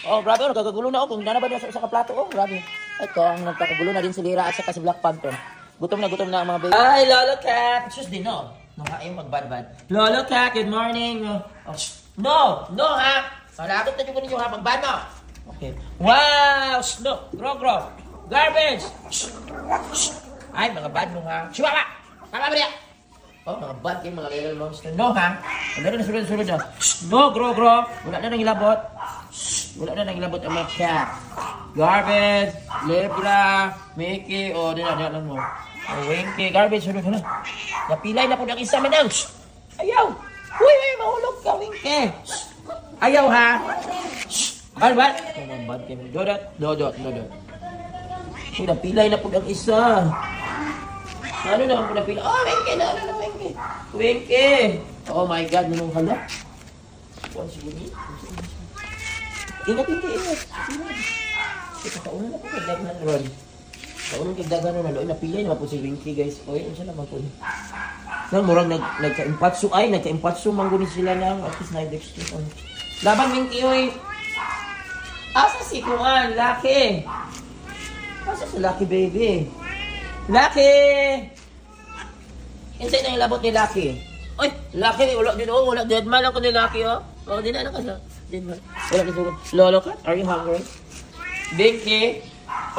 Oh, grabe, nagkakagulo na ako. Kung nana ba niya sa kaplato, oh, grabe. Ito, ang nagkakagulo na din si Lira at saka si Black Panther. Gutom na ang mga baby. Ay, Lolo Cat! Sus din, no? Nung ayaw magbad-bad. Lolo Cat, good morning. Oh, no, ha? Salagot na yung ha, magbad mo. Okay. Wow, no, grow. Garbage. Ay, mga bad mo ha. Chihuahua! Tama ba niya? Oh, mga bad kayo, mga little monster. No, ha? Wala na sunod na. No, grow. Wala na nang ilabot. Ang mga cat. Garbage, Lebra, Mickey, o, dinadaan mo. Oh, Winky, garbage, sunod na. Napilay na po ng isa man. Ayaw! Uy, mahulog ka, Winky. Ayaw, ha? Ano ba? Mga bad kayo. Dodot. Uy, napilay na po ng isa. Ano na ako napilay? Oh, Winky na, Winky. Oh my God, nung hala. Once you need. Ingat. Kauna na po kagdagan ron. Kaunang kagdagan ron. Aloy, napilay na po si Winky, guys. Oy, ano siya naman po. Nang murang nagka-impatso. Ay, nagka-impatso. Manggunin sila ng at least na-dex. Laban, Winky, oy. Asa si Kuan? Lucky. Asa si Lucky, baby? Lucky! Hintay na yung labot ni Lucky. Oy, Lucky, wala dead man ako ni Lucky, oh. Oh, di na kasi. Wala kisugot. Lolo Cat, are you hungry? Winky.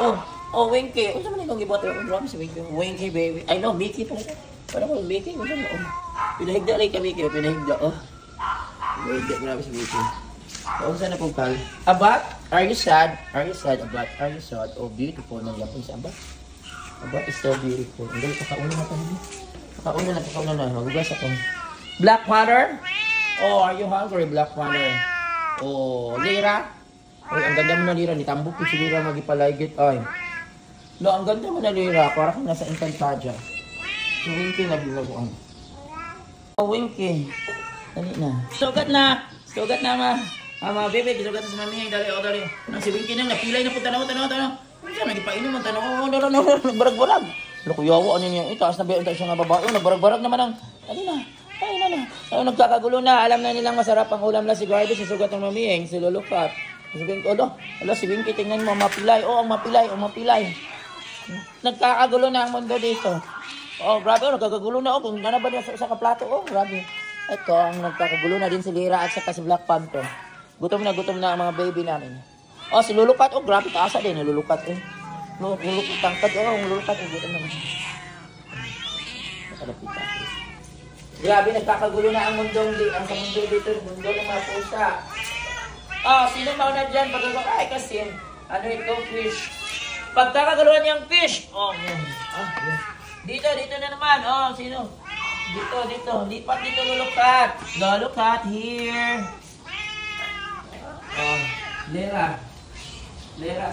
Oh, Winky. Ano naman yung gibote? Grabe si Winky. Winky, baby. I know, Mickey pala. Parang ko, Mickey. Ano naman? Pinahigda rin ka, Mickey. Pinahigda, oh. Pinahigda, grabe si Mickey. Kung saan na po, Carl? Abat, are you sad? Abat, are you sad? Oh, beautiful. Nangyapon si Abat. Abat is so beautiful. Ang galing, kakauna na tayo. Kakauna na. Magugas ako. Black water? Oh, are you hungry, Black water? Oh, Lira? Uy, ang ganda mo na, Lira. Nitambok ko si Lira magipaligit. Ay. No, ang ganda mo na, Lira. Para kang nasa Encantadia. Si Winky nagbilaguan. Oh, Winky. Dali na. Sugat na, ma. Mga bebe, sugat na si Mami. Dali. Si Winky nang napilay na po. Tanaw. Ano siya, nagipainom ang tanaw. No. Nagbarag-barag. Lukuyawa, ano niya. Itaas na siya nga babae. Nagbarag-barag naman ang... Dali na. So, nagkakagulo na. Alam na nilang masarap ang ulam na si Garby, si Sugat ng Mamiyeng, si Lolo Cat. Si Winky, si Winky, tingnan mo, mapilay. Oh, ang mapilay. Nagkakagulo na ang mundo dito. Oh, grabe, nagkakagulo na. Oh, kung nana ba niya sa kaplato, oh, grabe. Ito, ang nagkakagulo na din si Lira at saka si Black Panther. Gutom na ang mga baby namin. Oh, si Lolo Cat, oh, grabe, taasa din, Lolo Cat, eh. Lolo Cat, tangkad, oh, Lolo Cat, gutom naman. Nakalapit ako. Grabe, nagkakagulo na ang mundo dito, mundo ng mga pusa. Oh, sino mauna dyan? Ay, kasi, ano ito, fish. Pagkakaguluhan niyang fish. Oh, yan. Yan. Dito na naman. Oh, sino? Dito. Lipat dito, Lolo Cat. Lolo Cat, here. Oh, Lera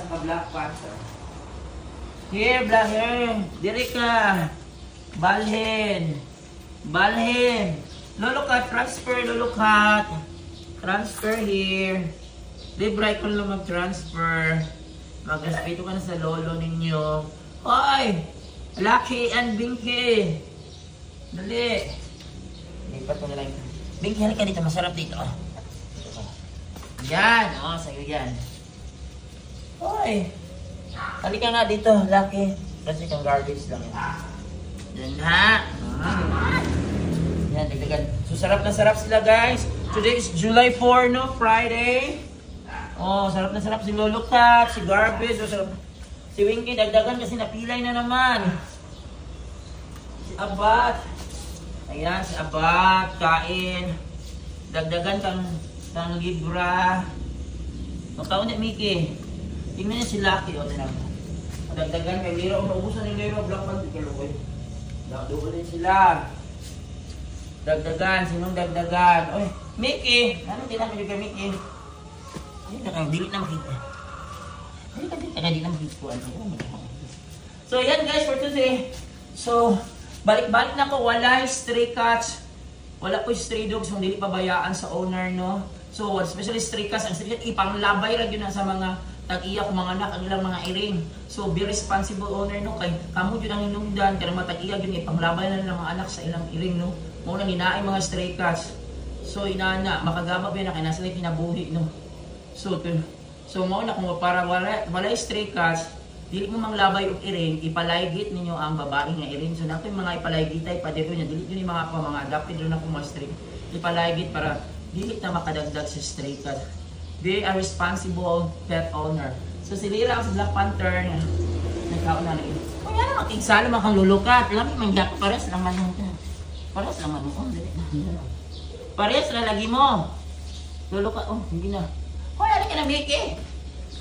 sa Black Panther. Here, Diri ka. Balhin. Lolo Cat, transfer here. Libre ko lang mag-transfer. Mag-aspito ka na sa lolo ninyo. Hoy! Lucky and Binky. Dali. Lipat ko na lang. Binky, halika dito. Masarap dito. Yan. Oh, sa'yo yan. Hoy! Halika nga dito, Lucky. Kasi kang garbage lang yan. Yan ha. Yan, dagdagan. So, sarap na sarap sila, guys. Today is July 4, no? Friday. Oh, sarap na sarap si Lolo Cat, si Garbage. Oh, sarap. Si Winky, dagdagan kasi napilay na naman. Si Abat. Ayan, si Abat. Kain. Dagdagan kang libra. Magkaon niya, Mickey. Tingnan niya si Lucky. O, tinag. Dagdagan, may liro. Naubusan yung liro. Black Panther. Kalukoy. Doon din sila. Dagdagan. Sinong dagdagan? Oy, Mickey. Ano tinapin yung kay Mickey? Ayun, dili na makita. Dili na makita. So, yan guys for today. So, balik-balik na ko. Wala stray cats. Wala po stray dogs. Kung dili pabayaan sa owner, no? So, especially stray cats. Ang stray cat, ipanglabay lang yun sa mga tag-iya ko mga anak, ang ilang mga iring. So, be responsible owner, no? Kay kamo yun ang hinungdan. Kaya matag-iya yun, ipanglabay na ng mga anak sa ilang iring, no? Muna hinaay mga stray cats. So, inana, makagama ba yun na kaya nasa kinabuhi, no? So, So mao na kung para wala stray cats, dili mo manglabay og iring, ipalaygit ninyo ang babae nga iring. So nato yung mga ipalaygitay pa dito niya, dili yun yung mga adopted rin ako mga stray. Ipalaygit para dili na makadagdag sa stray cat. They are responsible pet owner. So si Lira ang Black Panther nga nagkaon na rin. Kung yan naman, kigsalo man kang lulukat. Alam mo, mangyap, pares lang man mo. Pares lang man mo. Oh, dali na. Pares lang lagi mo. Lulukat, oh, hindi na. Kung yan ka na, Mickey.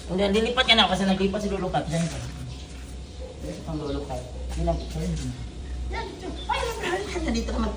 Kung dilipat ka na, kasi naglipat si lulukat. Diyan ka. Dito kang lulukat. Hindi lang, yan. Yan, dito. Ay, dito naman.